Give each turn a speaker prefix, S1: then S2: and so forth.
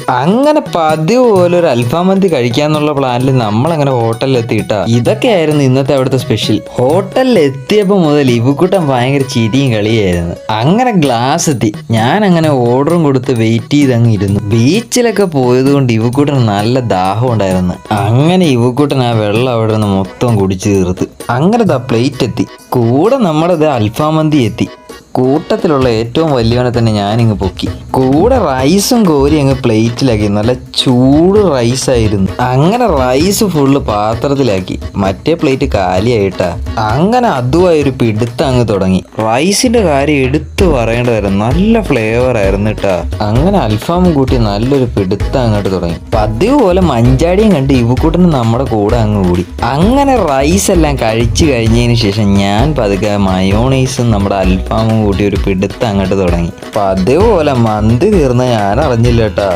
S1: അങ്ങനെ പതിവ് പോലെ ഒരു അൽഫാം മന്തി കഴിക്കാന്നുള്ള പ്ലാനിൽ നമ്മളങ്ങനെ ഹോട്ടലിൽ എത്തിയിട്ടാ. ഇതൊക്കെയായിരുന്നു ഇന്നത്തെ അവിടുത്തെ സ്പെഷ്യൽ. ഹോട്ടലിൽ എത്തിയപ്പോൾ മുതൽ ഇവുക്കുട്ടൻ ഭയങ്കര ചിരിയും കളിയായിരുന്നു. അങ്ങനെ ഗ്ലാസ് എത്തി. ഞാൻ അങ്ങനെ ഓർഡറും കൊടുത്ത് വെയിറ്റ് ചെയ്തങ്ങ് ഇരുന്നു. ബീച്ചിലൊക്കെ പോയത് കൊണ്ട് ഇവുക്കുട്ടൻ നല്ല ദാഹം ഉണ്ടായിരുന്നു. അങ്ങനെ ഇവുക്കുട്ടൻ ആ വെള്ളം അവിടെ നിന്ന് മൊത്തം കുടിച്ചു തീർത്ത്. അങ്ങനെ പ്ലേറ്റ് എത്തി. കൂടെ നമ്മുടെ അൽഫാം മന്തി എത്തി. കൂട്ടത്തിലുള്ള ഏറ്റവും വലിയവനെ തന്നെ ഞാനിങ്ങ് പൊക്കി. കൂടെ റൈസും കോരി അങ്ങ് പ്ലേറ്റിലാക്കി. നല്ല ചൂട് റൈസായിരുന്നു. അങ്ങനെ റൈസ് ഫുള്ള് പാത്രത്തിലാക്കി. മറ്റേ പ്ലേറ്റ് കാലിയായിട്ടാ. അങ്ങനെ അതുമായൊരു പിടുത്തം അങ്ങ് തുടങ്ങി. റൈസിന്റെ കാര്യം എടുത്തു പറയേണ്ടതായിരുന്നു. നല്ല ഫ്ലേവർ ആയിരുന്നു കേട്ടാ. അങ്ങനെ അൽഫാമും കൂട്ടി നല്ലൊരു പിടുത്തം അങ്ങോട്ട് തുടങ്ങി. പതിവ് പോലെ മഞ്ചാടിയും കണ്ട് ഇവുക്കൂട്ടന് നമ്മുടെ കൂടെ അങ്ങ് കൂടി. അങ്ങനെ റൈസ് എല്ലാം കഴിച്ചു കഴിഞ്ഞതിന് ശേഷം ഞാൻ പതുക്കെ മയോണൈസും നമ്മുടെ അൽഫാമും കൂട്ടി ഒരു പിടുത്തം അങ്ങോട്ട് തുടങ്ങി. പതിവ് പോലെ മന്തി തീർന്ന ഞാൻ അറിഞ്ഞില്ല കേട്ടാ.